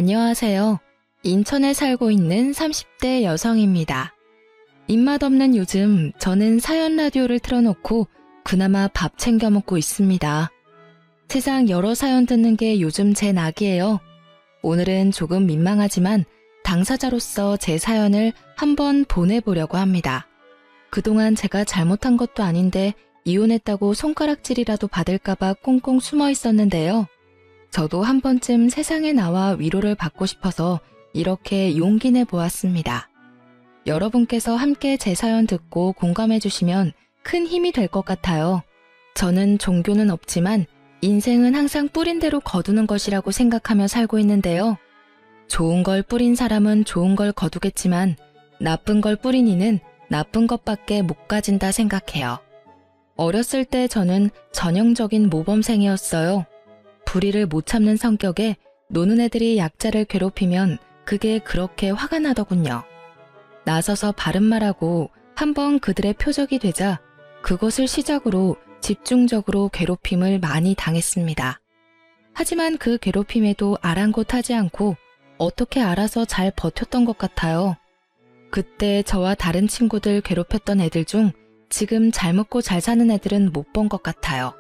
안녕하세요. 인천에 살고 있는 30대 여성입니다. 입맛 없는 요즘 저는 사연 라디오를 틀어놓고 그나마 밥 챙겨 먹고 있습니다. 세상 여러 사연 듣는 게 요즘 제 낙이에요. 오늘은 조금 민망하지만 당사자로서 제 사연을 한번 보내보려고 합니다. 그동안 제가 잘못한 것도 아닌데 이혼했다고 손가락질이라도 받을까봐 꽁꽁 숨어 있었는데요. 저도 한 번쯤 세상에 나와 위로를 받고 싶어서 이렇게 용기 내 보았습니다. 여러분께서 함께 제 사연 듣고 공감해 주시면 큰 힘이 될 것 같아요. 저는 종교는 없지만 인생은 항상 뿌린 대로 거두는 것이라고 생각하며 살고 있는데요. 좋은 걸 뿌린 사람은 좋은 걸 거두겠지만 나쁜 걸 뿌린 이는 나쁜 것밖에 못 가진다 생각해요. 어렸을 때 저는 전형적인 모범생이었어요. 불의를 못 참는 성격에 노는 애들이 약자를 괴롭히면 그게 그렇게 화가 나더군요. 나서서 바른 말하고 한번 그들의 표적이 되자 그것을 시작으로 집중적으로 괴롭힘을 많이 당했습니다. 하지만 그 괴롭힘에도 아랑곳하지 않고 어떻게 알아서 잘 버텼던 것 같아요. 그때 저와 다른 친구들 괴롭혔던 애들 중 지금 잘 먹고 잘 사는 애들은 못 본 것 같아요.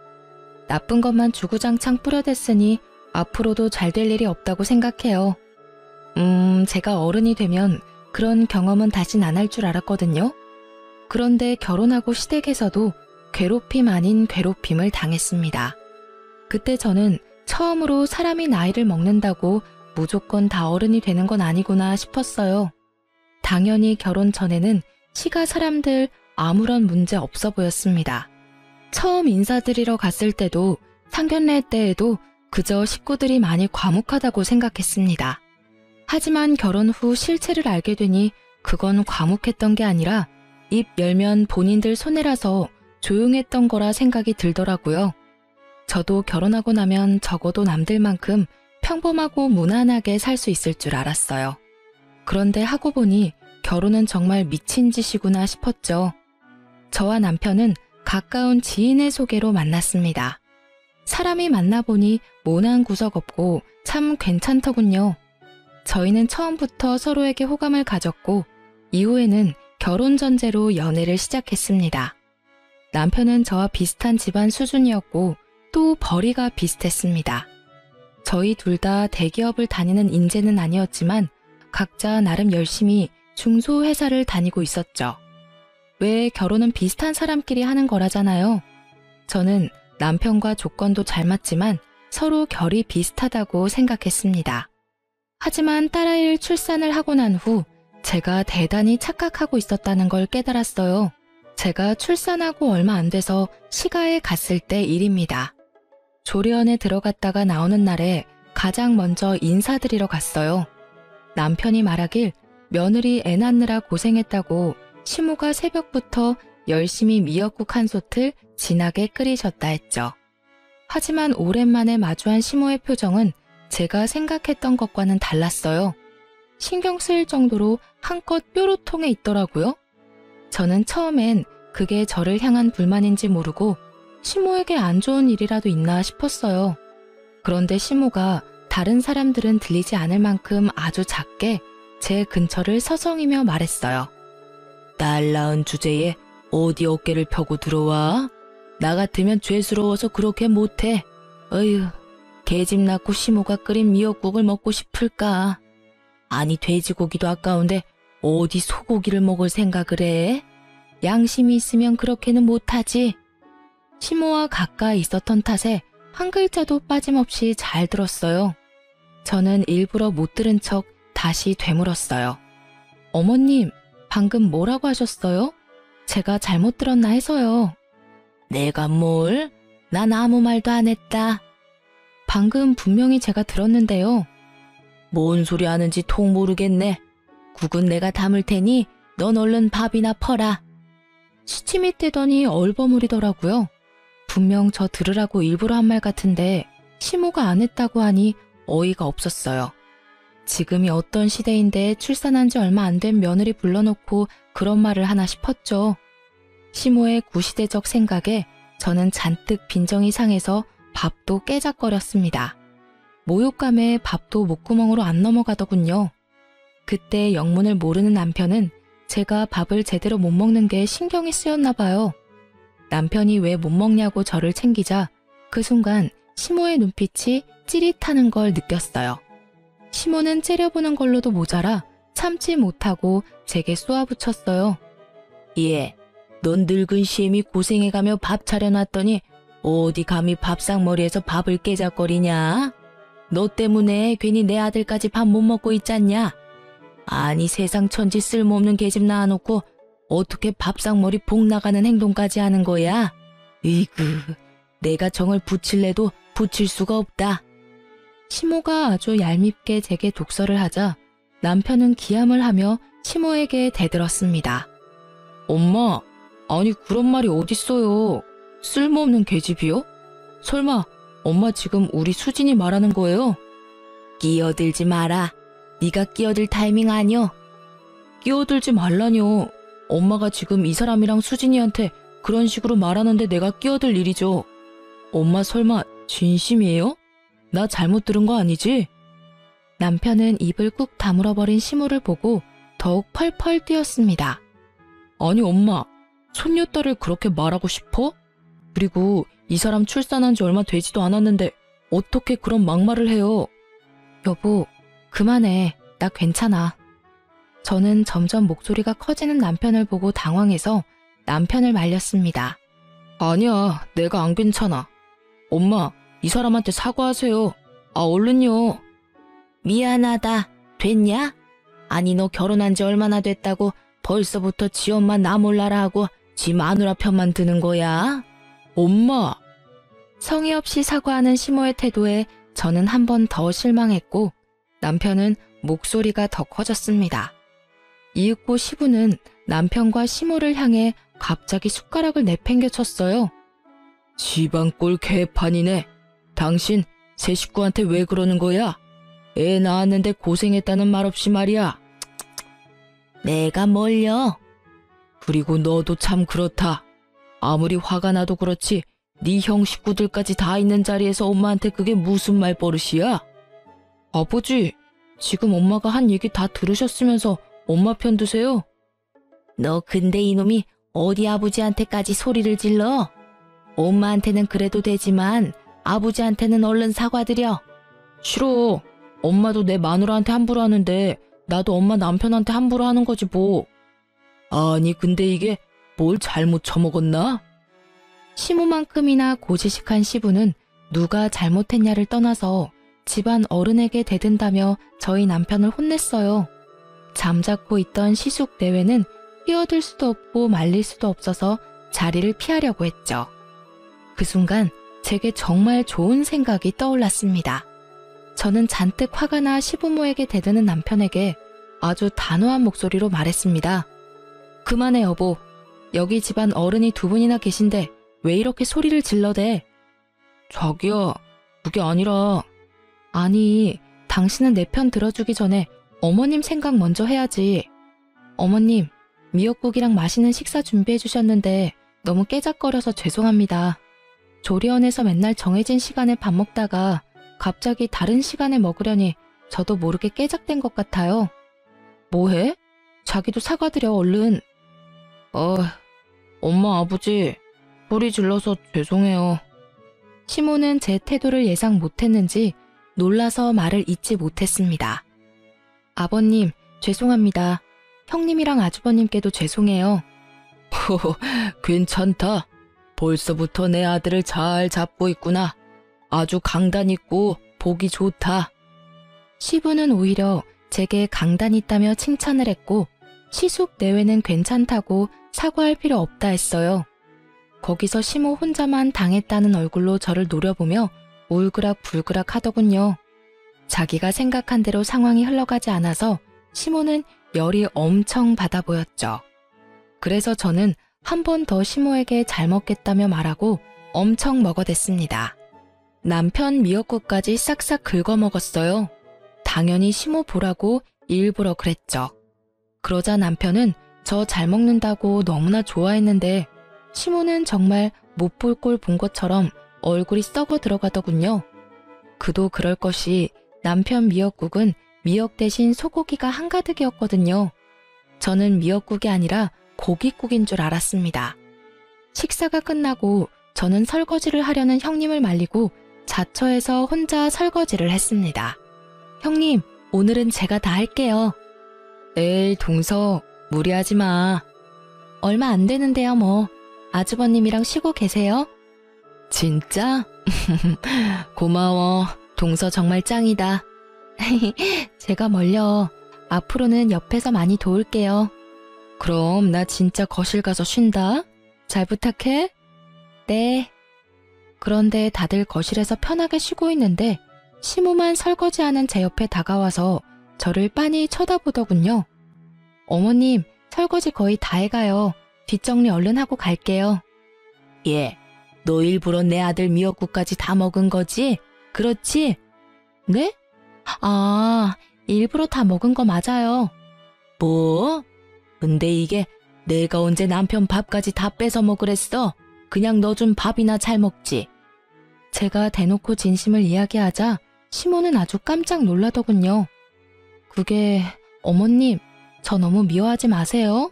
나쁜 것만 주구장창 뿌려댔으니 앞으로도 잘 될 일이 없다고 생각해요. 제가 어른이 되면 그런 경험은 다신 안 할 줄 알았거든요. 그런데 결혼하고 시댁에서도 괴롭힘 아닌 괴롭힘을 당했습니다. 그때 저는 처음으로 사람이 나이를 먹는다고 무조건 다 어른이 되는 건 아니구나 싶었어요. 당연히 결혼 전에는 시가 사람들 아무런 문제 없어 보였습니다. 처음 인사드리러 갔을 때도 상견례 때에도 그저 식구들이 많이 과묵하다고 생각했습니다. 하지만 결혼 후 실체를 알게 되니 그건 과묵했던 게 아니라 입 열면 본인들 손해라서 조용했던 거라 생각이 들더라고요. 저도 결혼하고 나면 적어도 남들만큼 평범하고 무난하게 살 수 있을 줄 알았어요. 그런데 하고 보니 결혼은 정말 미친 짓이구나 싶었죠. 저와 남편은 가까운 지인의 소개로 만났습니다. 사람이 만나보니 모난 구석 없고 참 괜찮더군요. 저희는 처음부터 서로에게 호감을 가졌고 이후에는 결혼 전제로 연애를 시작했습니다. 남편은 저와 비슷한 집안 수준이었고 또 벌이가 비슷했습니다. 저희 둘 다 대기업을 다니는 인재는 아니었지만 각자 나름 열심히 중소회사를 다니고 있었죠. 왜 결혼은 비슷한 사람끼리 하는 거라잖아요. 저는 남편과 조건도 잘 맞지만 서로 결이 비슷하다고 생각했습니다. 하지만 딸아이를 출산을 하고 난 후 제가 대단히 착각하고 있었다는 걸 깨달았어요. 제가 출산하고 얼마 안 돼서 시가에 갔을 때 일입니다. 조리원에 들어갔다가 나오는 날에 가장 먼저 인사드리러 갔어요. 남편이 말하길 며느리 애 낳느라 고생했다고 시모가 새벽부터 열심히 미역국 한 솥을 진하게 끓이셨다 했죠. 하지만 오랜만에 마주한 시모의 표정은 제가 생각했던 것과는 달랐어요. 신경 쓰일 정도로 한껏 뾰루통해 있더라고요. 저는 처음엔 그게 저를 향한 불만인지 모르고 시모에게 안 좋은 일이라도 있나 싶었어요. 그런데 시모가 다른 사람들은 들리지 않을 만큼 아주 작게 제 근처를 서성이며 말했어요. 딸 낳은 주제에 어디 어깨를 펴고 들어와? 나 같으면 죄스러워서 그렇게 못해. 어휴, 개집 낳고 시모가 끓인 미역국을 먹고 싶을까? 아니 돼지고기도 아까운데 어디 소고기를 먹을 생각을 해? 양심이 있으면 그렇게는 못하지. 시모와 가까이 있었던 탓에 한 글자도 빠짐없이 잘 들었어요. 저는 일부러 못 들은 척 다시 되물었어요. 어머님, 방금 뭐라고 하셨어요? 제가 잘못 들었나 해서요. 내가 뭘? 난 아무 말도 안 했다. 방금 분명히 제가 들었는데요. 뭔 소리 하는지 통 모르겠네. 국은 내가 담을 테니 넌 얼른 밥이나 퍼라. 시침이 떼더니 얼버무리더라고요. 분명 저 들으라고 일부러 한 말 같은데 시모가 안 했다고 하니 어이가 없었어요. 지금이 어떤 시대인데 출산한 지 얼마 안 된 며느리 불러놓고 그런 말을 하나 싶었죠. 시모의 구시대적 생각에 저는 잔뜩 빈정이 상해서 밥도 깨작거렸습니다. 모욕감에 밥도 목구멍으로 안 넘어가더군요. 그때 영문을 모르는 남편은 제가 밥을 제대로 못 먹는 게 신경이 쓰였나 봐요. 남편이 왜 못 먹냐고 저를 챙기자 그 순간 시모의 눈빛이 찌릿하는 걸 느꼈어요. 시모는 째려보는 걸로도 모자라 참지 못하고 제게 쏘아붙였어요. 예, 넌 늙은 시엠이 고생해가며 밥 차려놨더니 어디 감히 밥상머리에서 밥을 깨작거리냐? 너 때문에 괜히 내 아들까지 밥 못 먹고 있잖냐? 아니 세상 천지 쓸모없는 계집 낳아놓고 어떻게 밥상머리 복 나가는 행동까지 하는 거야? 으이구, 내가 정을 붙일래도 붙일 수가 없다. 시모가 아주 얄밉게 제게 독설을 하자 남편은 기함을 하며 시모에게 대들었습니다. 엄마, 아니 그런 말이 어딨어요. 쓸모없는 계집이요? 설마 엄마 지금 우리 수진이 말하는 거예요? 끼어들지 마라. 네가 끼어들 타이밍 아니여. 끼어들지 말라뇨. 엄마가 지금 이 사람이랑 수진이한테 그런 식으로 말하는데 내가 끼어들 일이죠. 엄마 설마 진심이에요? 나 잘못 들은 거 아니지? 남편은 입을 꾹 다물어버린 시모를 보고 더욱 펄펄 뛰었습니다. 아니 엄마, 손녀딸을 그렇게 말하고 싶어? 그리고 이 사람 출산한 지 얼마 되지도 않았는데 어떻게 그런 막말을 해요? 여보, 그만해. 나 괜찮아. 저는 점점 목소리가 커지는 남편을 보고 당황해서 남편을 말렸습니다. 아니야, 내가 안 괜찮아. 엄마, 이 사람한테 사과하세요. 아, 얼른요. 미안하다. 됐냐? 아니 너 결혼한 지 얼마나 됐다고 벌써부터 지 엄마 나 몰라라 하고 지 마누라 편만 드는 거야? 엄마! 성의 없이 사과하는 시모의 태도에 저는 한 번 더 실망했고 남편은 목소리가 더 커졌습니다. 이윽고 시부는 남편과 시모를 향해 갑자기 숟가락을 내팽겨 쳤어요. 집안꼴 개판이네. 당신 새 식구한테 왜 그러는 거야? 애 낳았는데 고생했다는 말 없이 말이야. 내가 뭘요? 그리고 너도 참 그렇다. 아무리 화가 나도 그렇지 네 형 식구들까지 다 있는 자리에서 엄마한테 그게 무슨 말버릇이야? 아버지, 지금 엄마가 한 얘기 다 들으셨으면서 엄마 편 드세요? 너 근데 이놈이 어디 아버지한테까지 소리를 질러? 엄마한테는 그래도 되지만 아버지한테는 얼른 사과드려. 싫어. 엄마도 내 마누라한테 함부로 하는데 나도 엄마 남편한테 함부로 하는 거지 뭐. 아니 근데 이게 뭘 잘못 처먹었나? 시모만큼이나 고지식한 시부는 누가 잘못했냐를 떠나서 집안 어른에게 대든다며 저희 남편을 혼냈어요. 잠자코 있던 시숙 내외는 끼어들 수도 없고 말릴 수도 없어서 자리를 피하려고 했죠. 그 순간 제게 정말 좋은 생각이 떠올랐습니다. 저는 잔뜩 화가 나 시부모에게 대드는 남편에게 아주 단호한 목소리로 말했습니다. 그만해 여보. 여기 집안 어른이 두 분이나 계신데 왜 이렇게 소리를 질러대? 자기야, 그게 아니라. 아니, 당신은 내 편 들어주기 전에 어머님 생각 먼저 해야지. 어머님, 미역국이랑 맛있는 식사 준비해 주셨는데 너무 깨작거려서 죄송합니다. 조리원에서 맨날 정해진 시간에 밥 먹다가 갑자기 다른 시간에 먹으려니 저도 모르게 깨작된 것 같아요. 뭐해? 자기도 사과드려 얼른. 엄마 아버지 소리 질러서 죄송해요. 시모는 제 태도를 예상 못했는지 놀라서 말을 잇지 못했습니다. 아버님 죄송합니다. 형님이랑 아주버님께도 죄송해요. 괜찮다. 벌써부터 내 아들을 잘 잡고 있구나. 아주 강단 있고 보기 좋다. 시부는 오히려 제게 강단 있다며 칭찬을 했고 시숙 내외는 괜찮다고 사과할 필요 없다 했어요. 거기서 시모 혼자만 당했다는 얼굴로 저를 노려보며 울그락불그락 하더군요. 자기가 생각한 대로 상황이 흘러가지 않아서 시모는 열이 엄청 받아 보였죠. 그래서 저는 한 번 더 시모에게 잘 먹겠다며 말하고 엄청 먹어댔습니다. 남편 미역국까지 싹싹 긁어먹었어요. 당연히 시모 보라고 일부러 그랬죠. 그러자 남편은 저 잘 먹는다고 너무나 좋아했는데 시모는 정말 못 볼 꼴 본 것처럼 얼굴이 썩어 들어가더군요. 그도 그럴 것이 남편 미역국은 미역 대신 소고기가 한가득이었거든요. 저는 미역국이 아니라 고깃국인 줄 알았습니다. 식사가 끝나고 저는 설거지를 하려는 형님을 말리고 자처해서 혼자 설거지를 했습니다. 형님, 오늘은 제가 다 할게요. 에이, 동서, 무리하지 마. 얼마 안 되는데요, 뭐. 아주버님이랑 쉬고 계세요? 진짜? 고마워. 동서 정말 짱이다. 제가 멀려. 앞으로는 옆에서 많이 도울게요. 그럼 나 진짜 거실 가서 쉰다. 잘 부탁해. 네. 그런데 다들 거실에서 편하게 쉬고 있는데 시모만 설거지하는 제 옆에 다가와서 저를 빤히 쳐다보더군요. 어머님, 설거지 거의 다 해가요. 뒷정리 얼른 하고 갈게요. 예, 너 일부러 내 아들 미역국까지 다 먹은 거지? 그렇지? 네? 아, 일부러 다 먹은 거 맞아요. 뭐? 근데 이게 내가 언제 남편 밥까지 다 뺏어 먹으랬어? 그냥 너 준 밥이나 잘 먹지. 제가 대놓고 진심을 이야기하자 시모는 아주 깜짝 놀라더군요. 그게 어머님, 저 너무 미워하지 마세요.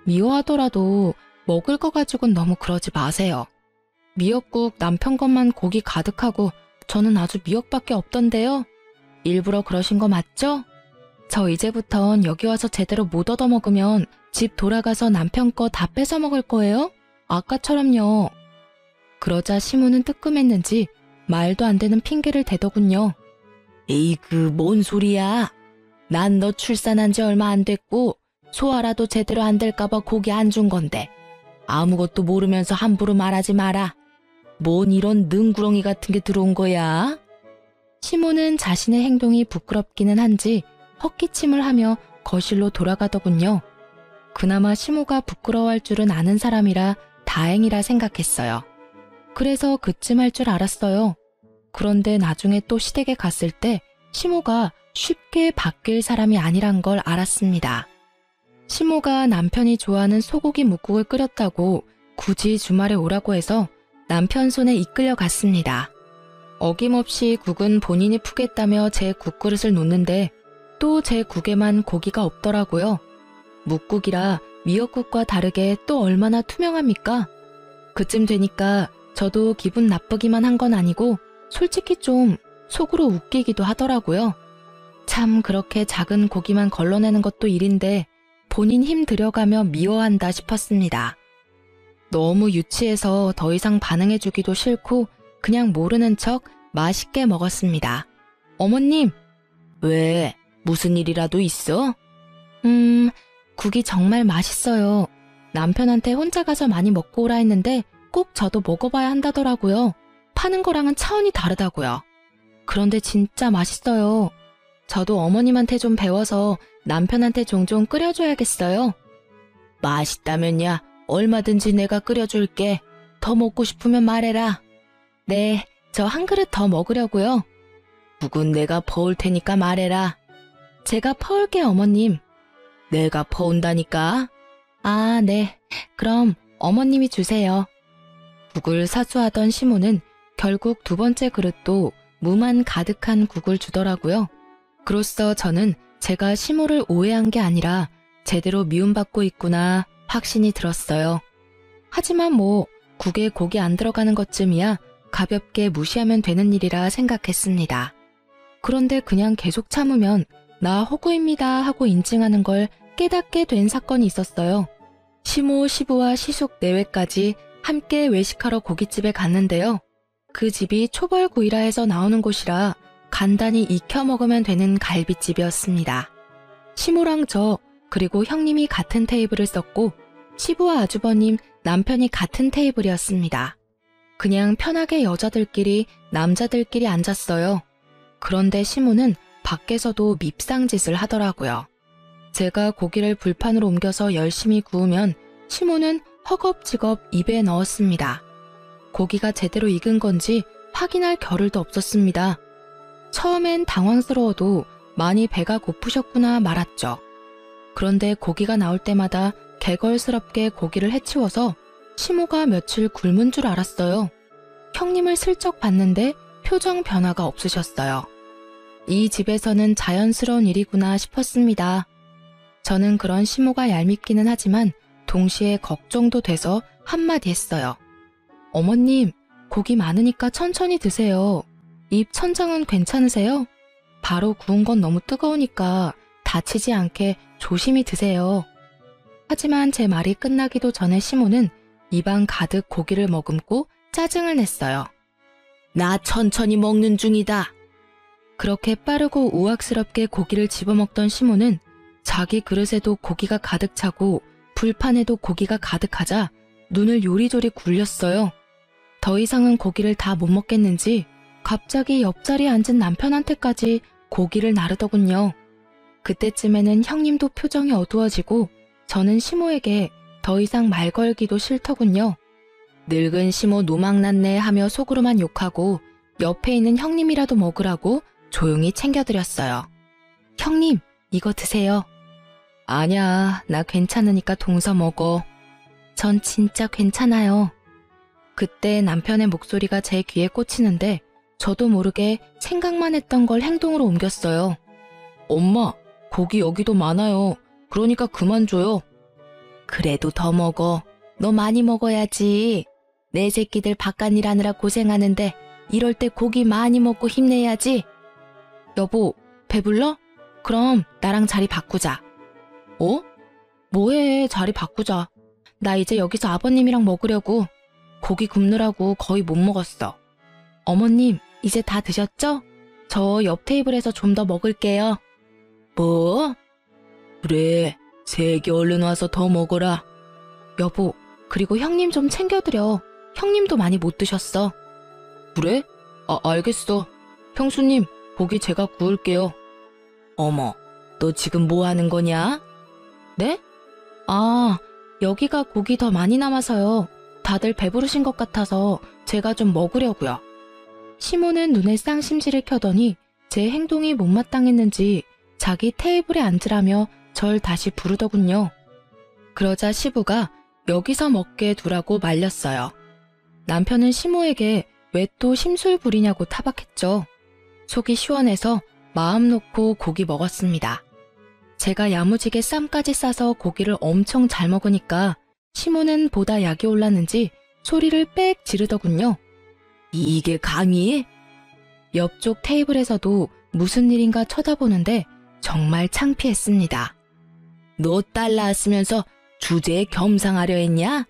미워하더라도 먹을 거 가지고는 너무 그러지 마세요. 미역국 남편 것만 고기 가득하고 저는 아주 미역밖에 없던데요. 일부러 그러신 거 맞죠? 저 이제부턴 여기 와서 제대로 못 얻어먹으면 집 돌아가서 남편 거 다 뺏어 먹을 거예요? 아까처럼요. 그러자 시모는 뜨끔했는지 말도 안 되는 핑계를 대더군요. 에이, 뭔 소리야. 난 너 출산한 지 얼마 안 됐고 소화라도 제대로 안 될까봐 고기 안 준 건데 아무것도 모르면서 함부로 말하지 마라. 뭔 이런 능구렁이 같은 게 들어온 거야? 시모는 자신의 행동이 부끄럽기는 한지 헛기침을 하며 거실로 돌아가더군요. 그나마 시모가 부끄러워할 줄은 아는 사람이라 다행이라 생각했어요. 그래서 그쯤 할 줄 알았어요. 그런데 나중에 또 시댁에 갔을 때 시모가 쉽게 바뀔 사람이 아니란 걸 알았습니다. 시모가 남편이 좋아하는 소고기 묵국을 끓였다고 굳이 주말에 오라고 해서 남편 손에 이끌려 갔습니다. 어김없이 국은 본인이 푸겠다며 제 국그릇을 놓는데 또 제 국에만 고기가 없더라고요. 묵국이라 미역국과 다르게 또 얼마나 투명합니까? 그쯤 되니까 저도 기분 나쁘기만 한 건 아니고 솔직히 좀 속으로 웃기기도 하더라고요. 참 그렇게 작은 고기만 걸러내는 것도 일인데 본인 힘 들여가며 미워한다 싶었습니다. 너무 유치해서 더 이상 반응해주기도 싫고 그냥 모르는 척 맛있게 먹었습니다. 어머님! 왜? 무슨 일이라도 있어? 국이 정말 맛있어요. 남편한테 혼자 가서 많이 먹고 오라 했는데 꼭 저도 먹어봐야 한다더라고요. 파는 거랑은 차원이 다르다고요. 그런데 진짜 맛있어요. 저도 어머님한테 좀 배워서 남편한테 종종 끓여줘야겠어요. 맛있다면야 얼마든지 내가 끓여줄게. 더 먹고 싶으면 말해라. 네, 저 한 그릇 더 먹으려고요. 국은 내가 퍼올 테니까 말해라. 제가 퍼올게요, 어머님. 내가 퍼온다니까? 아, 네. 그럼 어머님이 주세요. 국을 사수하던 시모는 결국 두 번째 그릇도 무만 가득한 국을 주더라고요. 그로써 저는 제가 시모를 오해한 게 아니라 제대로 미움받고 있구나 확신이 들었어요. 하지만 뭐 국에 고기 안 들어가는 것쯤이야 가볍게 무시하면 되는 일이라 생각했습니다. 그런데 그냥 계속 참으면 나 호구입니다 하고 인증하는 걸 깨닫게 된 사건이 있었어요. 시모, 시부와 시숙 내외까지 함께 외식하러 고깃집에 갔는데요. 그 집이 초벌구이라 해서 나오는 곳이라 간단히 익혀 먹으면 되는 갈비집이었습니다. 시모랑 저 그리고 형님이 같은 테이블을 썼고 시부와 아주버님, 남편이 같은 테이블이었습니다. 그냥 편하게 여자들끼리 남자들끼리 앉았어요. 그런데 시모는 밖에서도 밉상짓을 하더라고요. 제가 고기를 불판으로 옮겨서 열심히 구우면 시모는 허겁지겁 입에 넣었습니다. 고기가 제대로 익은 건지 확인할 겨를도 없었습니다. 처음엔 당황스러워도 많이 배가 고프셨구나 말았죠. 그런데 고기가 나올 때마다 개걸스럽게 고기를 해치워서 시모가 며칠 굶은 줄 알았어요. 형님을 슬쩍 봤는데 표정 변화가 없으셨어요. 이 집에서는 자연스러운 일이구나 싶었습니다. 저는 그런 시모가 얄밉기는 하지만 동시에 걱정도 돼서 한마디 했어요. 어머님, 고기 많으니까 천천히 드세요. 입 천장은 괜찮으세요? 바로 구운 건 너무 뜨거우니까 다치지 않게 조심히 드세요. 하지만 제 말이 끝나기도 전에 시모는 입안 가득 고기를 머금고 짜증을 냈어요. 나 천천히 먹는 중이다. 그렇게 빠르고 우악스럽게 고기를 집어먹던 시모는 자기 그릇에도 고기가 가득 차고 불판에도 고기가 가득하자 눈을 요리조리 굴렸어요. 더 이상은 고기를 다 못 먹겠는지 갑자기 옆자리에 앉은 남편한테까지 고기를 나르더군요. 그때쯤에는 형님도 표정이 어두워지고 저는 시모에게 더 이상 말 걸기도 싫더군요. 늙은 시모 노망났네 하며 속으로만 욕하고 옆에 있는 형님이라도 먹으라고 조용히 챙겨드렸어요. 형님, 이거 드세요. 아냐, 나 괜찮으니까 동서 먹어. 전 진짜 괜찮아요. 그때 남편의 목소리가 제 귀에 꽂히는데 저도 모르게 생각만 했던 걸 행동으로 옮겼어요. 엄마, 고기 여기도 많아요. 그러니까 그만 줘요. 그래도 더 먹어. 너 많이 먹어야지. 내 새끼들 바깥일 하느라 고생하는데 이럴 때 고기 많이 먹고 힘내야지. 여보, 배불러? 그럼 나랑 자리 바꾸자. 어? 뭐해, 자리 바꾸자. 나 이제 여기서 아버님이랑 먹으려고. 고기 굽느라고 거의 못 먹었어. 어머님, 이제 다 드셨죠? 저 옆 테이블에서 좀 더 먹을게요. 뭐? 그래, 세게 얼른 와서 더 먹어라. 여보, 그리고 형님 좀 챙겨드려. 형님도 많이 못 드셨어. 그래? 알겠어. 형수님, 고기 제가 구울게요. 어머, 너 지금 뭐 하는 거냐? 네? 여기가 고기 더 많이 남아서요. 다들 배부르신 것 같아서 제가 좀 먹으려고요. 시모는 눈에 쌍심지를 켜더니 제 행동이 못마땅했는지 자기 테이블에 앉으라며 절 다시 부르더군요. 그러자 시부가 여기서 먹게 두라고 말렸어요. 남편은 시모에게 왜 또 심술 부리냐고 타박했죠. 속이 시원해서 마음 놓고 고기 먹었습니다. 제가 야무지게 쌈까지 싸서 고기를 엄청 잘 먹으니까 시모는 보다 약이 올랐는지 소리를 빽 지르더군요. 이게 감히? 옆쪽 테이블에서도 무슨 일인가 쳐다보는데 정말 창피했습니다. 너 딸 낳았으면서 주제에 겸상하려 했냐?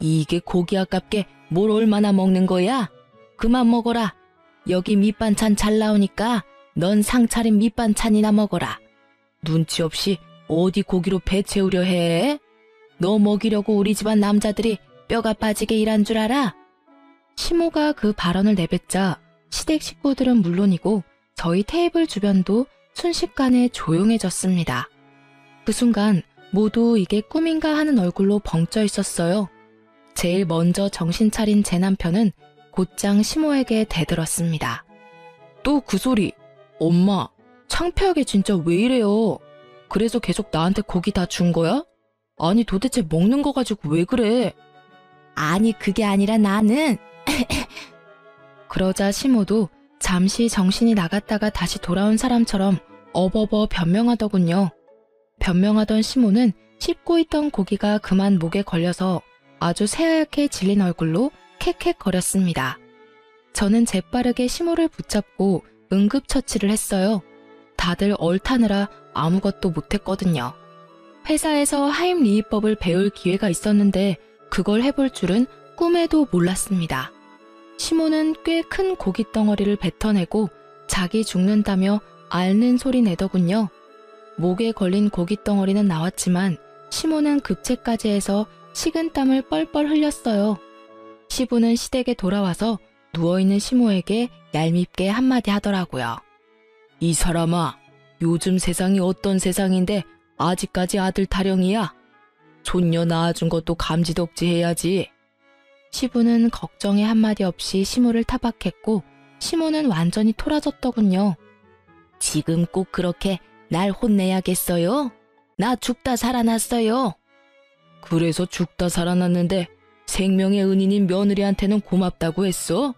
이게 고기 아깝게 뭘 얼마나 먹는 거야? 그만 먹어라. 여기 밑반찬 잘 나오니까 넌 상차린 밑반찬이나 먹어라. 눈치 없이 어디 고기로 배 채우려 해? 너 먹이려고 우리 집안 남자들이 뼈가 빠지게 일한 줄 알아? 시모가 그 발언을 내뱉자 시댁 식구들은 물론이고 저희 테이블 주변도 순식간에 조용해졌습니다. 그 순간 모두 이게 꿈인가 하는 얼굴로 벙쪄 있었어요. 제일 먼저 정신 차린 제 남편은 곧장 시모에게 대들었습니다. 또 그 소리. 엄마, 창피하게 진짜 왜 이래요? 그래서 계속 나한테 고기 다 준 거야? 아니 도대체 먹는 거 가지고 왜 그래? 아니 그게 아니라 나는... 그러자 시모도 잠시 정신이 나갔다가 다시 돌아온 사람처럼 어버버 변명하더군요. 변명하던 시모는 씹고 있던 고기가 그만 목에 걸려서 아주 새하얗게 질린 얼굴로 캑캑거렸습니다. 저는 재빠르게 시모를 붙잡고 응급처치를 했어요. 다들 얼타느라 아무것도 못했거든요. 회사에서 하임리히법을 배울 기회가 있었는데 그걸 해볼 줄은 꿈에도 몰랐습니다. 시모는 꽤 큰 고기 덩어리를 뱉어내고 자기 죽는다며 앓는 소리 내더군요. 목에 걸린 고기 덩어리는 나왔지만 시모는 급체까지 해서 식은땀을 뻘뻘 흘렸어요. 시부는 시댁에 돌아와서 누워있는 시모에게 얄밉게 한마디 하더라고요. 이 사람아, 요즘 세상이 어떤 세상인데 아직까지 아들 타령이야? 존녀 낳아준 것도 감지덕지 해야지. 시부는 걱정에 한마디 없이 시모를 타박했고 시모는 완전히 토라졌더군요. 지금 꼭 그렇게 날 혼내야겠어요? 나 죽다 살아났어요. 그래서 죽다 살아났는데 생명의 은인인 며느리한테는 고맙다고 했어?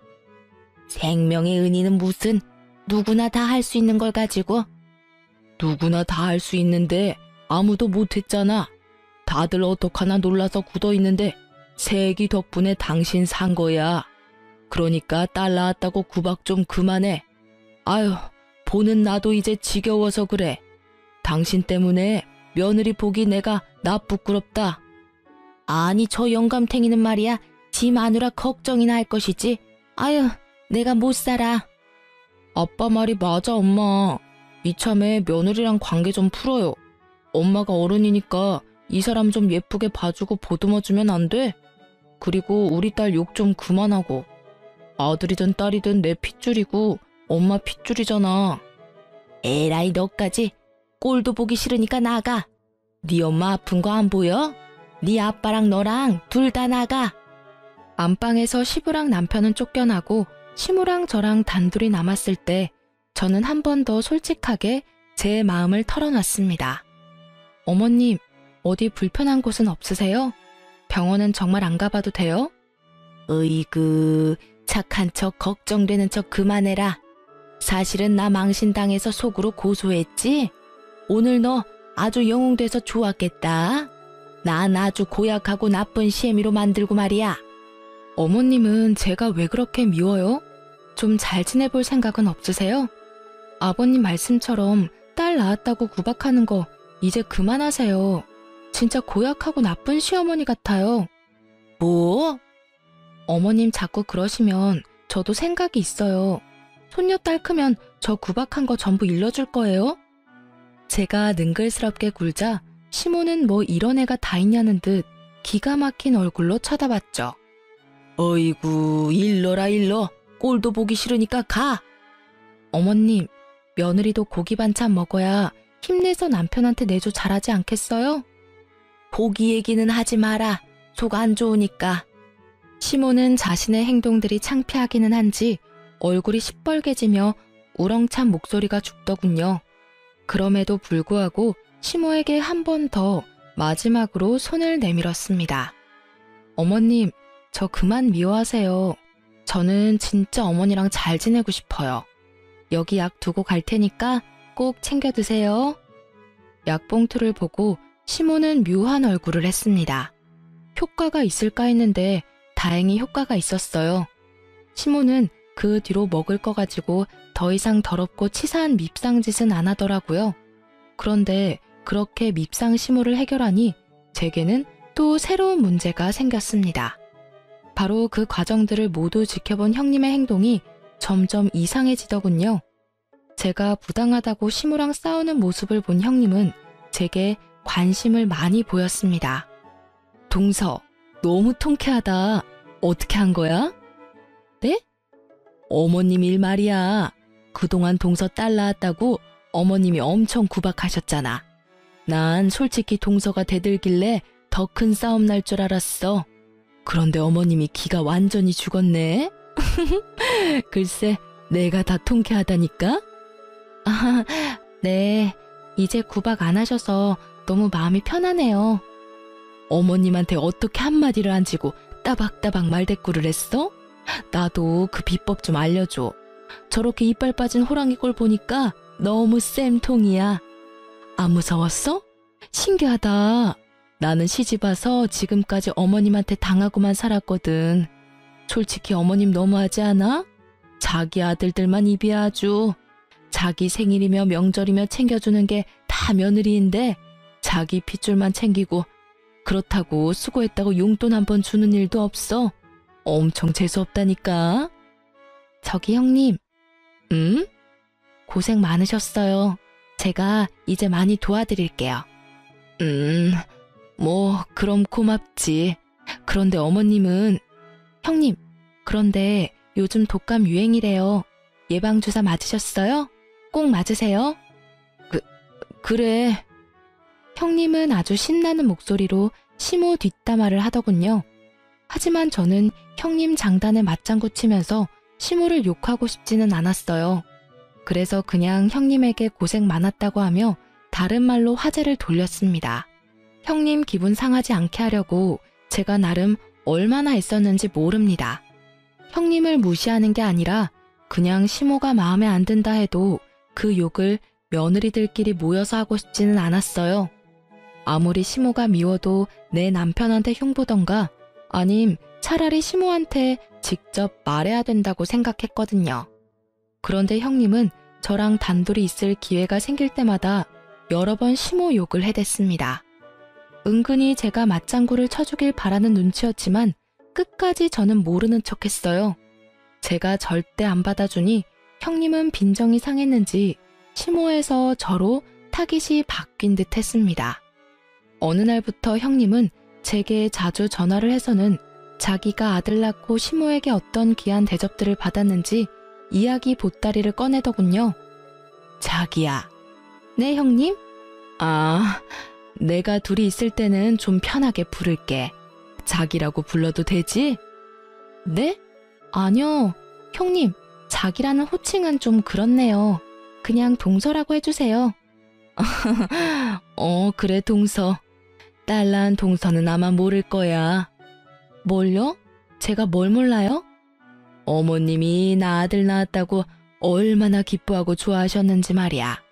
생명의 은희는 무슨 누구나 다 할 수 있는 걸 가지고. 누구나 다 할 수 있는데 아무도 못했잖아. 다들 어떡하나 놀라서 굳어있는데 새애기 덕분에 당신 산 거야. 그러니까 딸 낳았다고 구박 좀 그만해. 아유, 보는 나도 이제 지겨워서 그래. 당신 때문에 며느리 보기 내가 나 부끄럽다. 아니, 저 영감탱이는 말이야. 지 마누라 걱정이나 할 것이지. 아유, 내가 못 살아. 아빠 말이 맞아, 엄마. 이참에 며느리랑 관계 좀 풀어요. 엄마가 어른이니까 이 사람 좀 예쁘게 봐주고 보듬어주면 안 돼? 그리고 우리 딸 욕 좀 그만하고. 아들이든 딸이든 내 핏줄이고 엄마 핏줄이잖아. 에라이, 너까지. 꼴도 보기 싫으니까 나가. 네 엄마 아픈 거 안 보여? 네 아빠랑 너랑 둘 다 나가. 안방에서 시부랑 남편은 쫓겨나고 시모랑 저랑 단둘이 남았을 때 저는 한 번 더 솔직하게 제 마음을 털어놨습니다. 어머님, 어디 불편한 곳은 없으세요? 병원은 정말 안 가봐도 돼요? 으이그, 착한 척 걱정되는 척 그만해라. 사실은 나 망신당해서 속으로 고소했지? 오늘 너 아주 영웅돼서 좋았겠다. 난 아주 고약하고 나쁜 시애미로 만들고 말이야. 어머님은 제가 왜 그렇게 미워요? 좀 잘 지내볼 생각은 없으세요? 아버님 말씀처럼 딸 낳았다고 구박하는 거 이제 그만하세요. 진짜 고약하고 나쁜 시어머니 같아요. 뭐? 어머님 자꾸 그러시면 저도 생각이 있어요. 손녀딸 크면 저 구박한 거 전부 일러줄 거예요? 제가 능글스럽게 굴자 시모는 뭐 이런 애가 다 있냐는 듯 기가 막힌 얼굴로 쳐다봤죠. 어이구, 일러라 일러. 꼴도 보기 싫으니까 가. 어머님, 며느리도 고기 반찬 먹어야 힘내서 남편한테 내조 잘하지 않겠어요? 고기 얘기는 하지 마라. 속 안 좋으니까. 시모는 자신의 행동들이 창피하기는 한지 얼굴이 시뻘개지며 우렁찬 목소리가 죽더군요. 그럼에도 불구하고 시모에게 한 번 더 마지막으로 손을 내밀었습니다. 어머님, 저 그만 미워하세요. 저는 진짜 어머니랑 잘 지내고 싶어요. 여기 약 두고 갈 테니까 꼭 챙겨 드세요. 약봉투를 보고 시모는 묘한 얼굴을 했습니다. 효과가 있을까 했는데 다행히 효과가 있었어요. 시모는 그 뒤로 먹을 거 가지고 더 이상 더럽고 치사한 밉상짓은 안 하더라고요. 그런데 그렇게 밉상 시모를 해결하니 제게는 또 새로운 문제가 생겼습니다. 바로 그 과정들을 모두 지켜본 형님의 행동이 점점 이상해지더군요. 제가 부당하다고 시모랑 싸우는 모습을 본 형님은 제게 관심을 많이 보였습니다. 동서, 너무 통쾌하다. 어떻게 한 거야? 네? 어머님 일 말이야. 그동안 동서 딸 낳았다고 어머님이 엄청 구박하셨잖아. 난 솔직히 동서가 대들길래 더 큰 싸움 날 줄 알았어. 그런데 어머님이 기가 완전히 죽었네. 글쎄, 내가 다 통쾌하다니까? 아, 네. 이제 구박 안 하셔서 너무 마음이 편하네요. 어머님한테 어떻게 한마디를 안 지고 따박따박 말대꾸를 했어? 나도 그 비법 좀 알려줘. 저렇게 이빨 빠진 호랑이 꼴 보니까 너무 쌤통이야. 안 무서웠어? 신기하다. 나는 시집 와서 지금까지 어머님한테 당하고만 살았거든. 솔직히 어머님 너무하지 않아? 자기 아들들만 입이 아주. 자기 생일이며 명절이며 챙겨주는 게 다 며느리인데 자기 핏줄만 챙기고 그렇다고 수고했다고 용돈 한 번 주는 일도 없어. 엄청 재수없다니까. 저기 형님. 응? 고생 많으셨어요. 제가 이제 많이 도와드릴게요. 뭐 그럼 고맙지. 그런데 어머님은... 형님, 그런데 요즘 독감 유행이래요. 예방주사 맞으셨어요? 꼭 맞으세요? 그래. 형님은 아주 신나는 목소리로 시모 뒷담화를 하더군요. 하지만 저는 형님 장단에 맞장구 치면서 시모를 욕하고 싶지는 않았어요. 그래서 그냥 형님에게 고생 많았다고 하며 다른 말로 화제를 돌렸습니다. 형님 기분 상하지 않게 하려고 제가 나름 얼마나 애썼는지 모릅니다. 형님을 무시하는 게 아니라 그냥 시모가 마음에 안 든다 해도 그 욕을 며느리들끼리 모여서 하고 싶지는 않았어요. 아무리 시모가 미워도 내 남편한테 흉보던가 아님 차라리 시모한테 직접 말해야 된다고 생각했거든요. 그런데 형님은 저랑 단둘이 있을 기회가 생길 때마다 여러 번 시모 욕을 해댔습니다. 은근히 제가 맞장구를 쳐주길 바라는 눈치였지만 끝까지 저는 모르는 척했어요. 제가 절대 안 받아주니 형님은 빈정이 상했는지 시모에서 저로 타깃이 바뀐 듯 했습니다. 어느 날부터 형님은 제게 자주 전화를 해서는 자기가 아들 낳고 시모에게 어떤 귀한 대접들을 받았는지 이야기 보따리를 꺼내더군요. 자기야. 네, 형님? 아, 내가 둘이 있을 때는 좀 편하게 부를게. 자기라고 불러도 되지? 네? 아니요. 형님, 자기라는 호칭은 좀 그렇네요. 그냥 동서라고 해주세요. 그래, 동서. 딸 낳은 동서는 아마 모를 거야. 뭘요? 제가 뭘 몰라요? 어머님이 나 아들 낳았다고 얼마나 기뻐하고 좋아하셨는지 말이야.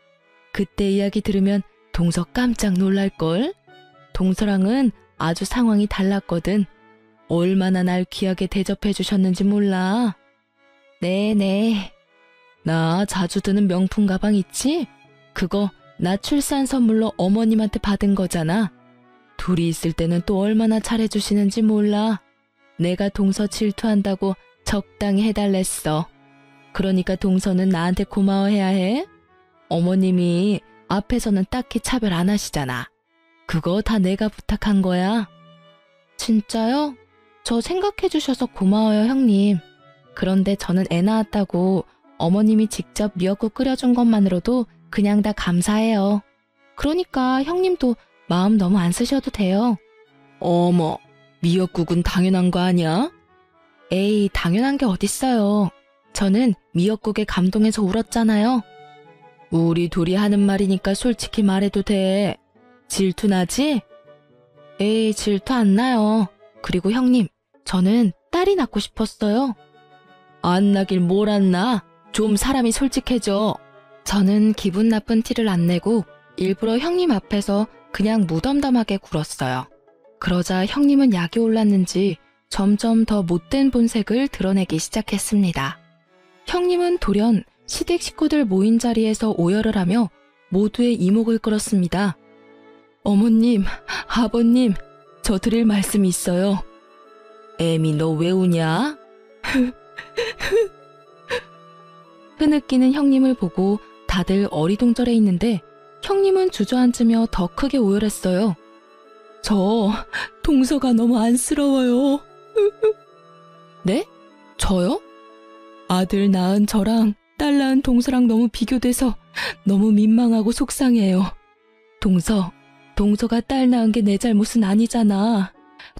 그때 이야기 들으면 동서 깜짝 놀랄걸? 동서랑은 아주 상황이 달랐거든. 얼마나 날 귀하게 대접해 주셨는지 몰라. 네네. 나 자주 드는 명품 가방 있지? 그거 나 출산 선물로 어머님한테 받은 거잖아. 둘이 있을 때는 또 얼마나 잘해주시는지 몰라. 내가 동서 질투한다고 적당히 해달랬어. 그러니까 동서는 나한테 고마워해야 해. 어머님이 앞에서는 딱히 차별 안 하시잖아. 그거 다 내가 부탁한 거야. 진짜요? 저 생각해 주셔서 고마워요, 형님. 그런데 저는 애 낳았다고 어머님이 직접 미역국 끓여준 것만으로도 그냥 다 감사해요. 그러니까 형님도 마음 너무 안 쓰셔도 돼요. 어머, 미역국은 당연한 거 아니야? 에이, 당연한 게 어딨어요. 저는 미역국에 감동해서 울었잖아요. 우리 둘이 하는 말이니까 솔직히 말해도 돼. 질투 나지? 에이, 질투 안 나요. 그리고 형님, 저는 딸이 낳고 싶었어요. 안 나길 뭘 안 나? 좀 사람이 솔직해져. 저는 기분 나쁜 티를 안 내고 일부러 형님 앞에서 그냥 무덤덤하게 굴었어요. 그러자 형님은 약이 올랐는지 점점 더 못된 본색을 드러내기 시작했습니다. 형님은 돌연 시댁 식구들 모인 자리에서 오열을 하며 모두의 이목을 끌었습니다. 어머님, 아버님, 저 드릴 말씀이 있어요. 애미, 너 왜 우냐? 흐느끼는 형님을 보고 다들 어리둥절해 있는데 형님은 주저앉으며 더 크게 오열했어요. 저 동서가 너무 안쓰러워요. 네? 저요? 아들 낳은 저랑 딸 낳은 동서랑 너무 비교돼서 너무 민망하고 속상해요. 동서가 딸 낳은 게 내 잘못은 아니잖아.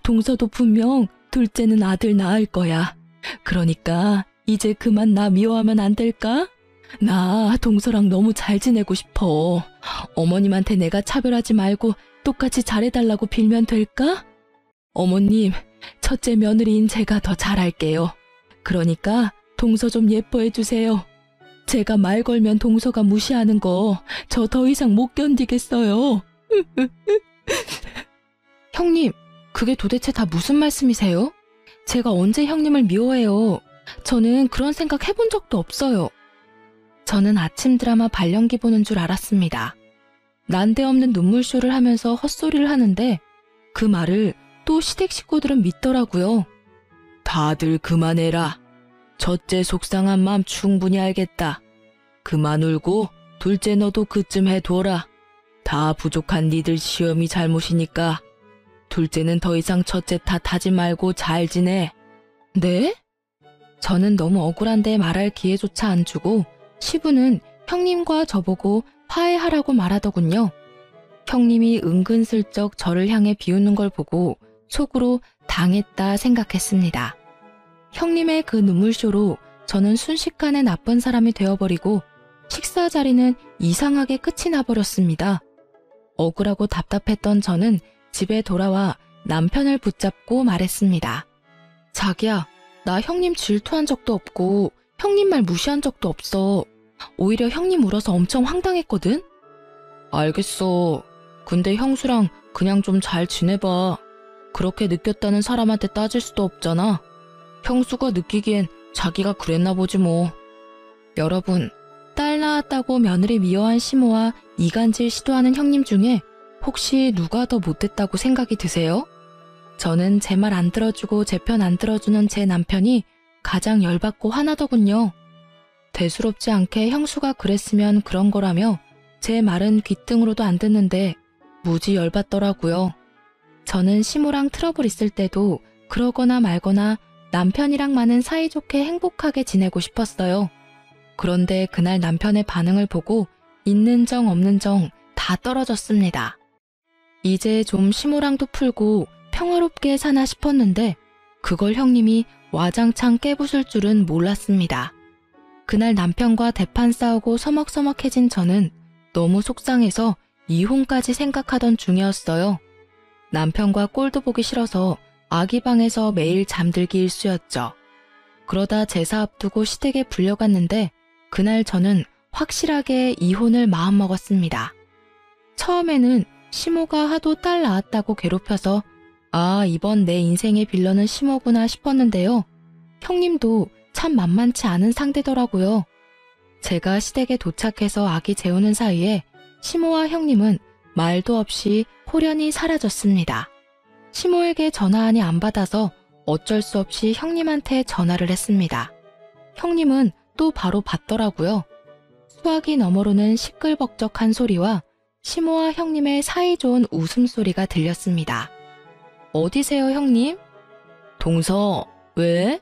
동서도 분명 둘째는 아들 낳을 거야. 그러니까 이제 그만 나 미워하면 안 될까? 나 동서랑 너무 잘 지내고 싶어. 어머님한테 내가 차별하지 말고 똑같이 잘해달라고 빌면 될까? 어머님, 첫째 며느리인 제가 더 잘할게요. 그러니까 동서 좀 예뻐해 주세요. 제가 말 걸면 동서가 무시하는 거 저 더 이상 못 견디겠어요. 형님, 그게 도대체 다 무슨 말씀이세요? 제가 언제 형님을 미워해요. 저는 그런 생각 해본 적도 없어요. 저는 아침 드라마 발연기 보는 줄 알았습니다. 난데없는 눈물쇼를 하면서 헛소리를 하는데 그 말을 또 시댁 식구들은 믿더라고요. 다들 그만해라. 첫째 속상한 마음 충분히 알겠다. 그만 울고 둘째 너도 그쯤 해둬라. 다 부족한 니들 시험이 잘못이니까 둘째는 더 이상 첫째 탓하지 말고 잘 지내. 네? 저는 너무 억울한데 말할 기회조차 안 주고 시부는 형님과 저보고 화해하라고 말하더군요. 형님이 은근슬쩍 저를 향해 비웃는 걸 보고 속으로 당했다 생각했습니다. 형님의 그 눈물쇼로 저는 순식간에 나쁜 사람이 되어버리고 식사 자리는 이상하게 끝이 나버렸습니다. 억울하고 답답했던 저는 집에 돌아와 남편을 붙잡고 말했습니다. 자기야, 나 형님 질투한 적도 없고 형님 말 무시한 적도 없어. 오히려 형님 울어서 엄청 황당했거든? 알겠어. 근데 형수랑 그냥 좀 잘 지내봐. 그렇게 느꼈다는 사람한테 따질 수도 없잖아. 형수가 느끼기엔 자기가 그랬나 보지 뭐. 여러분, 딸 낳았다고 며느리 미워한 시모와 이간질 시도하는 형님 중에 혹시 누가 더 못됐다고 생각이 드세요? 저는 제 말 안 들어주고 제 편 안 들어주는 제 남편이 가장 열받고 화나더군요. 대수롭지 않게 형수가 그랬으면 그런 거라며 제 말은 귓등으로도 안 듣는데 무지 열받더라고요. 저는 시모랑 트러블 있을 때도 그러거나 말거나 남편이랑만은 사이좋게 행복하게 지내고 싶었어요. 그런데 그날 남편의 반응을 보고 있는 정 없는 정 다 떨어졌습니다. 이제 좀 시모랑도 풀고 평화롭게 사나 싶었는데 그걸 형님이 와장창 깨부술 줄은 몰랐습니다. 그날 남편과 대판 싸우고 서먹서먹해진 저는 너무 속상해서 이혼까지 생각하던 중이었어요. 남편과 꼴도 보기 싫어서 아기 방에서 매일 잠들기 일쑤였죠. 그러다 제사 앞두고 시댁에 불려갔는데 그날 저는 확실하게 이혼을 마음먹었습니다. 처음에는 시모가 하도 딸 낳았다고 괴롭혀서 아, 이번 내 인생의 빌런은 시모구나 싶었는데요. 형님도 참 만만치 않은 상대더라고요. 제가 시댁에 도착해서 아기 재우는 사이에 시모와 형님은 말도 없이 홀연히 사라졌습니다. 시모에게 전화하니 안 받아서 어쩔 수 없이 형님한테 전화를 했습니다. 형님은 또 바로 받더라고요. 수화기 너머로는 시끌벅적한 소리와 시모와 형님의 사이좋은 웃음소리가 들렸습니다. 어디세요, 형님? 동서, 왜?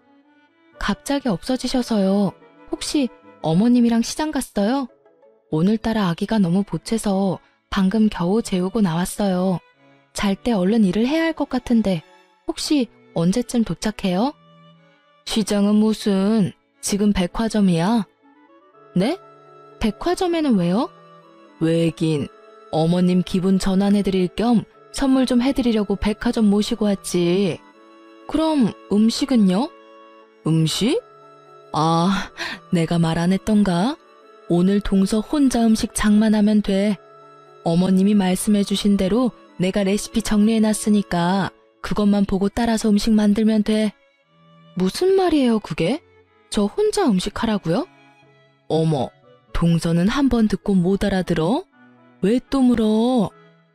갑자기 없어지셔서요. 혹시 어머님이랑 시장 갔어요? 오늘따라 아기가 너무 보채서 방금 겨우 재우고 나왔어요. 잘 때 얼른 일을 해야 할 것 같은데 혹시 언제쯤 도착해요? 시장은 무슨, 지금 백화점이야? 네? 백화점에는 왜요? 왜긴, 어머님 기분 전환해드릴 겸 선물 좀 해드리려고 백화점 모시고 왔지. 그럼 음식은요? 음식? 아, 내가 말 안 했던가? 오늘 동서 혼자 음식 장만하면 돼. 어머님이 말씀해 주신 대로 내가 레시피 정리해놨으니까 그것만 보고 따라서 음식 만들면 돼. 무슨 말이에요, 그게? 저 혼자 음식하라고요? 어머, 동서는 한 번 듣고 못 알아들어? 왜 또 물어?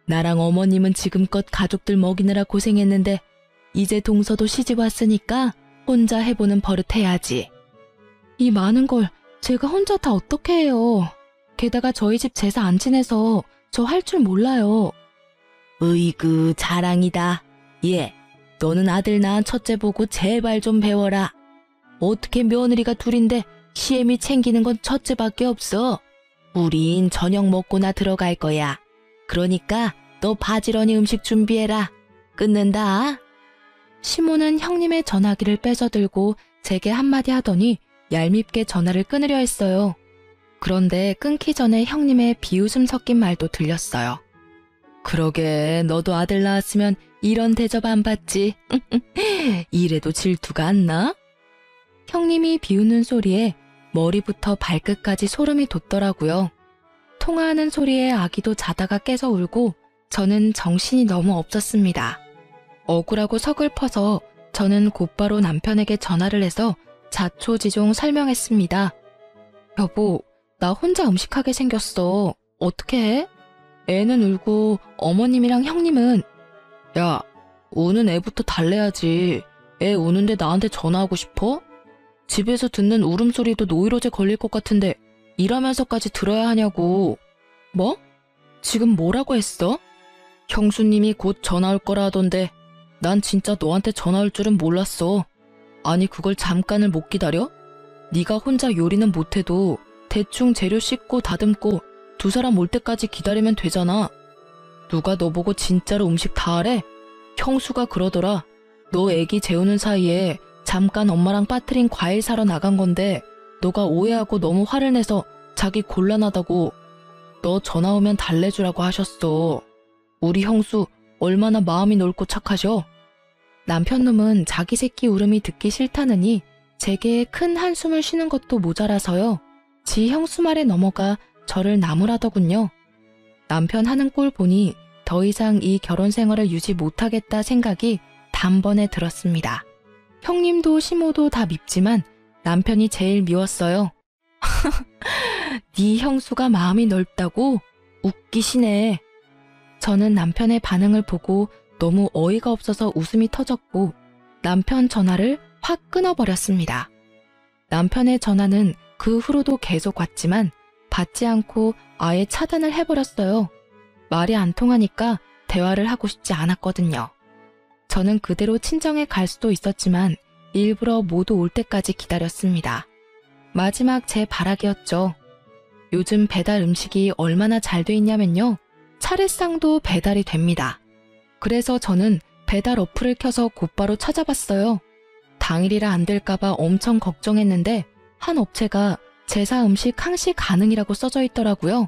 나랑 어머님은 지금껏 가족들 먹이느라 고생했는데 이제 동서도 시집 왔으니까 혼자 해보는 버릇 해야지. 이 많은 걸 제가 혼자 다 어떻게 해요. 게다가 저희 집 제사 안 지내서 저 할 줄 몰라요. 으이그 자랑이다. 예, 너는 아들 낳은 첫째 보고 제발 좀 배워라. 어떻게 며느리가 둘인데 시애미 챙기는 건 첫째밖에 없어. 우린 저녁 먹고나 들어갈 거야. 그러니까 너 바지런히 음식 준비해라. 끊는다. 시모는 형님의 전화기를 뺏어들고 제게 한마디 하더니 얄밉게 전화를 끊으려 했어요. 그런데 끊기 전에 형님의 비웃음 섞인 말도 들렸어요. 그러게, 너도 아들 낳았으면 이런 대접 안 받지. 이래도 질투가 안 나? 형님이 비웃는 소리에 머리부터 발끝까지 소름이 돋더라고요. 통화하는 소리에 아기도 자다가 깨서 울고 저는 정신이 너무 없었습니다. 억울하고 서글퍼서 저는 곧바로 남편에게 전화를 해서 자초지종 설명했습니다. 여보, 나 혼자 음식하게 생겼어. 어떻게 해? 애는 울고 어머님이랑 형님은. 야, 우는 애부터 달래야지. 애 우는데 나한테 전화하고 싶어? 집에서 듣는 울음소리도 노이로제 걸릴 것 같은데 일하면서까지 들어야 하냐고. 뭐? 지금 뭐라고 했어? 형수님이 곧 전화 올 거라 하던데 난 진짜 너한테 전화 올 줄은 몰랐어. 아니 그걸 잠깐을 못 기다려? 네가 혼자 요리는 못해도 대충 재료 씻고 다듬고 두 사람 올 때까지 기다리면 되잖아. 누가 너 보고 진짜로 음식 다 하래? 형수가 그러더라. 너 애기 재우는 사이에 잠깐 엄마랑 빠트린 과일 사러 나간 건데 너가 오해하고 너무 화를 내서 자기 곤란하다고 너 전화 오면 달래주라고 하셨어. 우리 형수 얼마나 마음이 넓고 착하셔. 남편 놈은 자기 새끼 울음이 듣기 싫다느니 제게 큰 한숨을 쉬는 것도 모자라서요. 지 형수 말에 넘어가 저를 나무라더군요. 남편 하는 꼴 보니 더 이상 이 결혼 생활을 유지 못하겠다 생각이 단번에 들었습니다. 형님도 시모도 다 밉지만 남편이 제일 미웠어요. 네 형수가 마음이 넓다고? 웃기시네. 저는 남편의 반응을 보고 너무 어이가 없어서 웃음이 터졌고 남편 전화를 확 끊어버렸습니다. 남편의 전화는 그 후로도 계속 왔지만 받지 않고 아예 차단을 해버렸어요. 말이 안 통하니까 대화를 하고 싶지 않았거든요. 저는 그대로 친정에 갈 수도 있었지만 일부러 모두 올 때까지 기다렸습니다. 마지막 제 바라기였죠. 요즘 배달 음식이 얼마나 잘 돼 있냐면요. 차례상도 배달이 됩니다. 그래서 저는 배달 어플을 켜서 곧바로 찾아봤어요. 당일이라 안 될까봐 엄청 걱정했는데 한 업체가 제사 음식 항시 가능이라고 써져 있더라고요.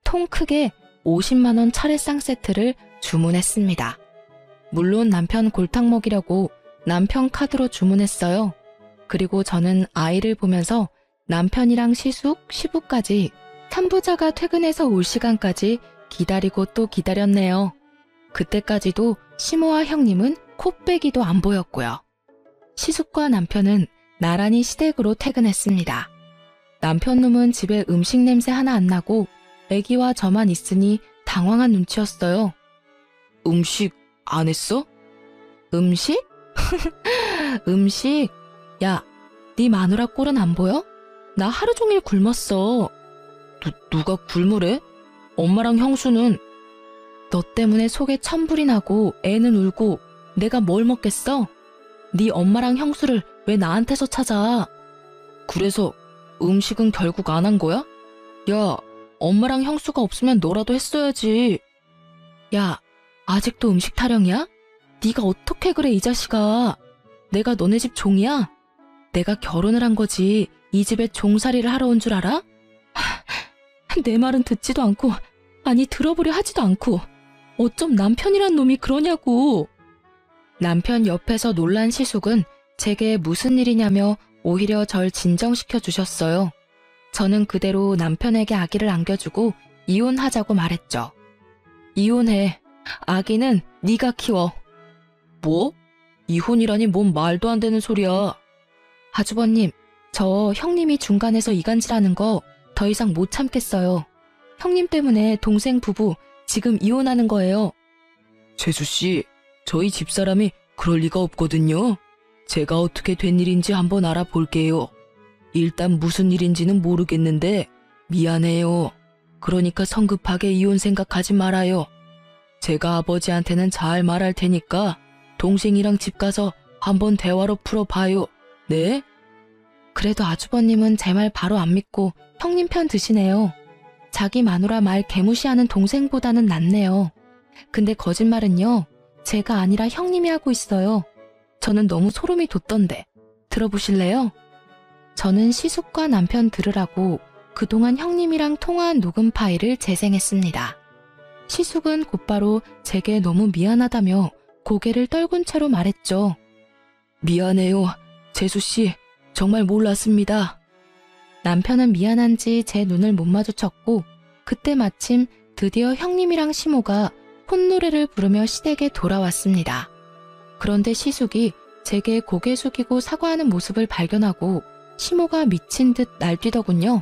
통 크게 50만 원 차례상 세트를 주문했습니다. 물론 남편 골탕 먹이려고 남편 카드로 주문했어요. 그리고 저는 아이를 보면서 남편이랑 시숙, 시부까지 3부자가 퇴근해서 올 시간까지 기다리고 또 기다렸네요. 그때까지도 시모와 형님은 코빼기도 안 보였고요. 시숙과 남편은 나란히 시댁으로 퇴근했습니다. 남편 놈은 집에 음식 냄새 하나 안 나고 애기와 저만 있으니 당황한 눈치였어요. 음식 안 했어? 음식? 음식? 야, 네 마누라 꼴은 안 보여? 나 하루 종일 굶었어. 누가 굶으래? 엄마랑 형수는. 너 때문에 속에 천불이 나고 애는 울고 내가 뭘 먹겠어? 네 엄마랑 형수를 왜 나한테서 찾아? 그래서 음식은 결국 안 한 거야? 야, 엄마랑 형수가 없으면 너라도 했어야지. 야, 아직도 음식 타령이야? 네가 어떻게 그래 이 자식아. 내가 너네 집 종이야? 내가 결혼을 한 거지 이 집에 종살이를 하러 온 줄 알아? 내 말은 듣지도 않고 아니 들어보려 하지도 않고 어쩜 남편이란 놈이 그러냐고. 남편 옆에서 놀란 시숙은 제게 무슨 일이냐며 오히려 절 진정시켜 주셨어요. 저는 그대로 남편에게 아기를 안겨주고 이혼하자고 말했죠. 이혼해. 아기는 네가 키워. 뭐? 이혼이라니 뭔 말도 안 되는 소리야. 아주버님, 저 형님이 중간에서 이간질하는 거 더 이상 못 참겠어요. 형님 때문에 동생 부부 지금 이혼하는 거예요. 재수씨, 저희 집사람이 그럴 리가 없거든요. 제가 어떻게 된 일인지 한번 알아볼게요. 일단 무슨 일인지는 모르겠는데 미안해요. 그러니까 성급하게 이혼 생각하지 말아요. 제가 아버지한테는 잘 말할 테니까 동생이랑 집 가서 한번 대화로 풀어봐요. 네? 그래도 아주버님은 제 말 바로 안 믿고 형님 편 드시네요. 자기 마누라 말 개무시하는 동생보다는 낫네요. 근데 거짓말은요, 제가 아니라 형님이 하고 있어요. 저는 너무 소름이 돋던데. 들어보실래요? 저는 시숙과 남편 들으라고 그동안 형님이랑 통화한 녹음 파일을 재생했습니다. 시숙은 곧바로 제게 너무 미안하다며 고개를 떨군 채로 말했죠. 미안해요. 재수씨, 정말 몰랐습니다. 남편은 미안한지 제 눈을 못 마주쳤고 그때 마침 드디어 형님이랑 시모가 콧노래를 부르며 시댁에 돌아왔습니다. 그런데 시숙이 제게 고개 숙이고 사과하는 모습을 발견하고 시모가 미친 듯 날뛰더군요.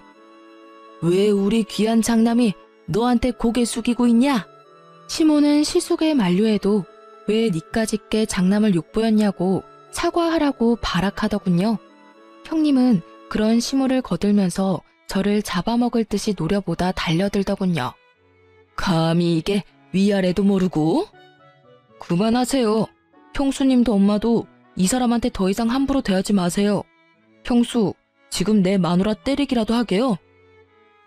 왜 우리 귀한 장남이 너한테 고개 숙이고 있냐? 시모는 시숙의 만류에도 왜 니까짓게 장남을 욕보였냐고 사과하라고 발악하더군요. 형님은 그런 시모를 거들면서 저를 잡아먹을 듯이 노려보다 달려들더군요. 감히 이게 위아래도 모르고? 그만하세요. 형수님도 엄마도 이 사람한테 더 이상 함부로 대하지 마세요. 형수, 지금 내 마누라 때리기라도 하게요?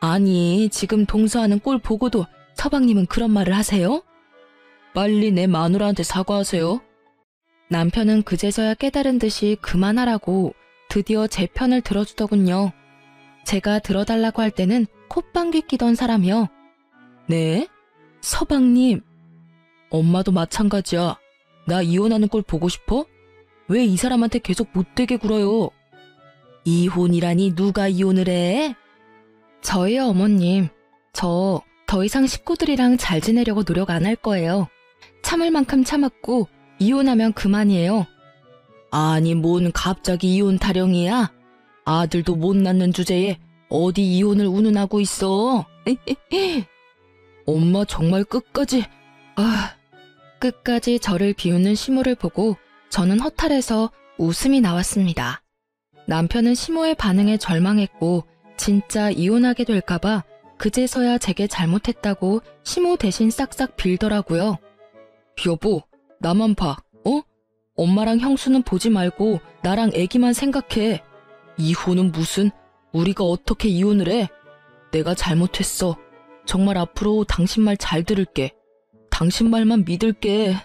아니, 지금 동서하는 꼴 보고도 서방님은 그런 말을 하세요? 빨리 내 마누라한테 사과하세요. 남편은 그제서야 깨달은 듯이 그만하라고 드디어 제 편을 들어주더군요. 제가 들어달라고 할 때는 콧방귀 끼던 사람이요. 네? 서방님. 엄마도 마찬가지야. 나 이혼하는 꼴 보고 싶어? 왜 이 사람한테 계속 못되게 굴어요? 이혼이라니 누가 이혼을 해? 저희 어머님, 저 더 이상 식구들이랑 잘 지내려고 노력 안 할 거예요. 참을 만큼 참았고 이혼하면 그만이에요. 아니 뭔 갑자기 이혼 타령이야? 아들도 못 낳는 주제에 어디 이혼을 운운하고 있어? 엄마 정말 끝까지... 끝까지 저를 비웃는 시모를 보고 저는 허탈해서 웃음이 나왔습니다. 남편은 시모의 반응에 절망했고 진짜 이혼하게 될까봐 그제서야 제게 잘못했다고 시모 대신 싹싹 빌더라고요. 여보, 나만 봐, 어? 엄마랑 형수는 보지 말고 나랑 애기만 생각해. 이혼은 무슨, 우리가 어떻게 이혼을 해? 내가 잘못했어. 정말 앞으로 당신 말 잘 들을게. 당신 말만 믿을게.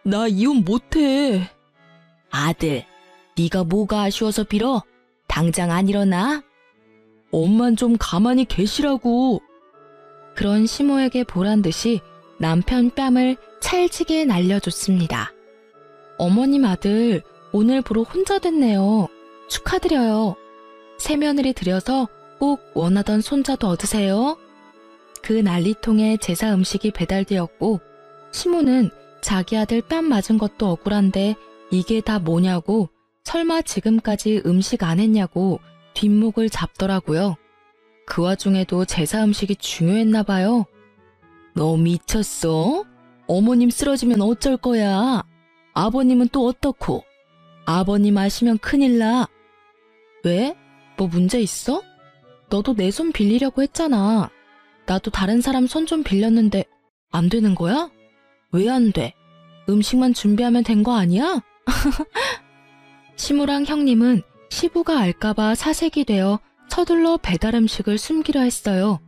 나 이혼 못해. 아들, 네가 뭐가 아쉬워서 빌어? 당장 안 일어나? 엄만 좀 가만히 계시라고. 그런 시모에게 보란 듯이 남편 뺨을 찰지게 날려줬습니다. 어머님 아들 오늘부로 혼자 됐네요. 축하드려요. 새며느리 들여서 꼭 원하던 손자도 얻으세요. 그 난리통에 제사 음식이 배달되었고 시모는 자기 아들 뺨 맞은 것도 억울한데 이게 다 뭐냐고 설마 지금까지 음식 안 했냐고 뒷목을 잡더라고요. 그 와중에도 제사 음식이 중요했나 봐요. 너 미쳤어? 어머님 쓰러지면 어쩔 거야? 아버님은 또 어떻고? 아버님 아시면 큰일 나. 왜? 뭐 문제 있어? 너도 내 손 빌리려고 했잖아. 나도 다른 사람 손 좀 빌렸는데 안 되는 거야? 왜 안 돼? 음식만 준비하면 된 거 아니야? 시모랑 형님은 시부가 알까봐 사색이 되어 서둘러 배달 음식을 숨기려 했어요.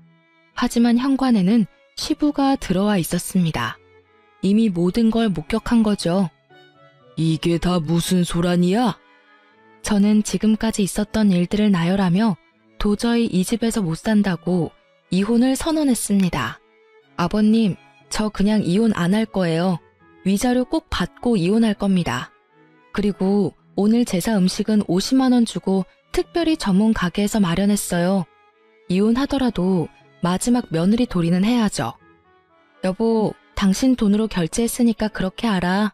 하지만 현관에는 시부가 들어와 있었습니다. 이미 모든 걸 목격한 거죠. 이게 다 무슨 소란이야? 저는 지금까지 있었던 일들을 나열하며 도저히 이 집에서 못 산다고 이혼을 선언했습니다. 아버님, 저 그냥 이혼 안 할 거예요. 위자료 꼭 받고 이혼할 겁니다. 그리고 오늘 제사 음식은 50만 원 주고 특별히 전문 가게에서 마련했어요. 이혼하더라도 마지막 며느리 도리는 해야죠. 여보, 당신 돈으로 결제했으니까 그렇게 알아.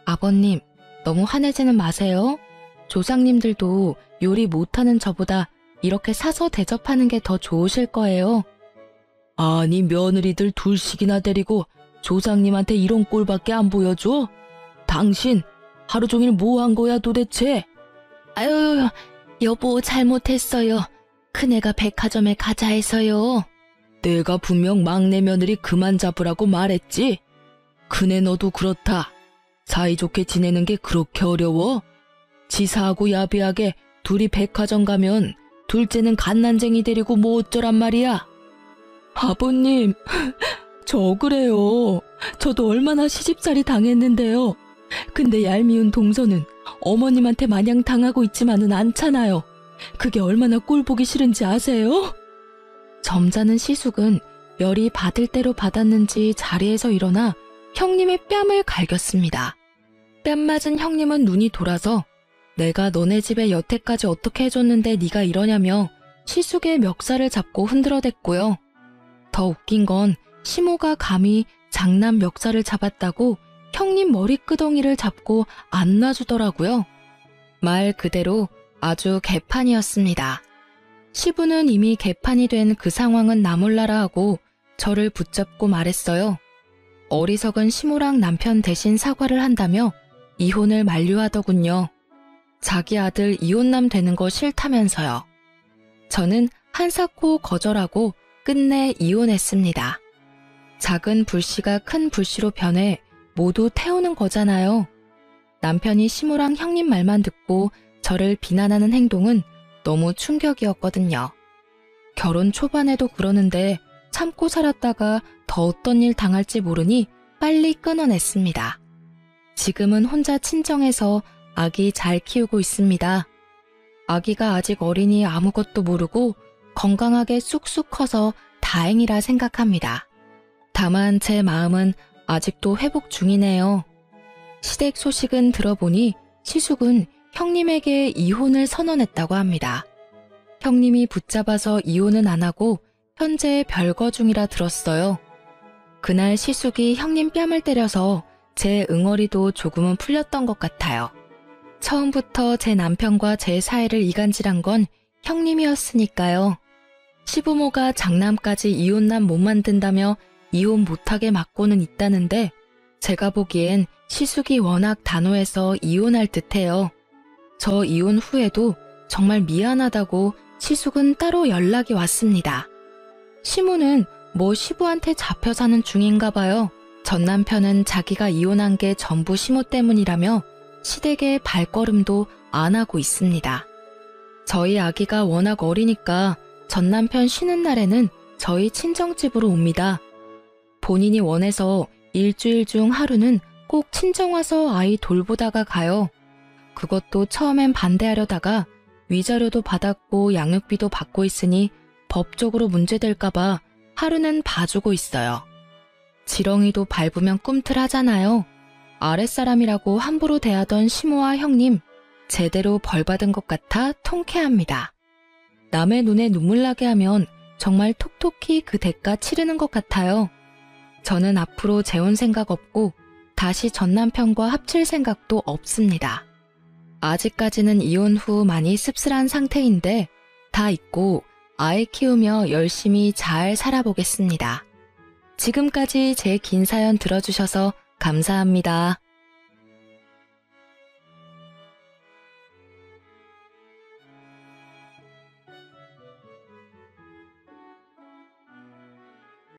아버님, 너무 화내지는 마세요. 조상님들도 요리 못하는 저보다 이렇게 사서 대접하는 게 더 좋으실 거예요. 아니 며느리들 둘씩이나 데리고 조상님한테 이런 꼴밖에 안 보여줘? 당신 하루 종일 뭐 한 거야 도대체? 아유, 여보 잘못했어요. 큰애가 백화점에 가자 해서요. 내가 분명 막내 며느리 그만 잡으라고 말했지? 큰애 너도 그렇다. 사이좋게 지내는 게 그렇게 어려워? 지사하고 야비하게 둘이 백화점 가면 둘째는 갓난쟁이 데리고 뭐 어쩌란 말이야? 아버님, 저 억울해요. 저도 얼마나 시집살이 당했는데요. 근데 얄미운 동서는 어머님한테 마냥 당하고 있지만은 않잖아요. 그게 얼마나 꼴보기 싫은지 아세요? 점잖은 시숙은 열이 받을 대로 받았는지 자리에서 일어나 형님의 뺨을 갈겼습니다. 뺨 맞은 형님은 눈이 돌아서 내가 너네 집에 여태까지 어떻게 해줬는데 네가 이러냐며 시숙의 멱살을 잡고 흔들어댔고요. 더 웃긴 건 시모가 감히 장남 멱살을 잡았다고 형님 머리끄덩이를 잡고 안 놔주더라고요. 말 그대로 아주 개판이었습니다. 시부는 이미 개판이 된 그 상황은 나 몰라라 하고 저를 붙잡고 말했어요. 어리석은 시모랑 남편 대신 사과를 한다며 이혼을 만류하더군요. 자기 아들 이혼남 되는 거 싫다면서요. 저는 한사코 거절하고 끝내 이혼했습니다. 작은 불씨가 큰 불씨로 변해 모두 태우는 거잖아요. 남편이 시모랑 형님 말만 듣고 저를 비난하는 행동은 너무 충격이었거든요. 결혼 초반에도 그러는데 참고 살았다가 더 어떤 일 당할지 모르니 빨리 끊어냈습니다. 지금은 혼자 친정에서 아기 잘 키우고 있습니다. 아기가 아직 어리니 아무것도 모르고 건강하게 쑥쑥 커서 다행이라 생각합니다. 다만 제 마음은 아직도 회복 중이네요. 시댁 소식은 들어보니 시숙은 형님에게 이혼을 선언했다고 합니다. 형님이 붙잡아서 이혼은 안 하고 현재 별거 중이라 들었어요. 그날 시숙이 형님 뺨을 때려서 제 응어리도 조금은 풀렸던 것 같아요. 처음부터 제 남편과 제 사이를 이간질한 건 형님이었으니까요. 시부모가 장남까지 이혼남 못 만든다며 이혼 못하게 막고는 있다는데 제가 보기엔 시숙이 워낙 단호해서 이혼할 듯해요. 저 이혼 후에도 정말 미안하다고 시숙은 따로 연락이 왔습니다. 시무는 뭐 시부한테 잡혀 사는 중인가 봐요. 전 남편은 자기가 이혼한 게 전부 시무 때문이라며 시댁의 발걸음도 안 하고 있습니다. 저희 아기가 워낙 어리니까 전 남편 쉬는 날에는 저희 친정집으로 옵니다. 본인이 원해서 일주일 중 하루는 꼭 친정 와서 아이 돌보다가 가요. 그것도 처음엔 반대하려다가 위자료도 받았고 양육비도 받고 있으니 법적으로 문제될까봐 하루는 봐주고 있어요. 지렁이도 밟으면 꿈틀하잖아요. 아랫사람이라고 함부로 대하던 시모와 형님, 제대로 벌받은 것 같아 통쾌합니다. 남의 눈에 눈물 나게 하면 정말 톡톡히 그 대가 치르는 것 같아요. 저는 앞으로 재혼 생각 없고 다시 전 남편과 합칠 생각도 없습니다. 아직까지는 이혼 후 많이 씁쓸한 상태인데 다 잊고 아이 키우며 열심히 잘 살아보겠습니다. 지금까지 제 긴 사연 들어주셔서 감사합니다.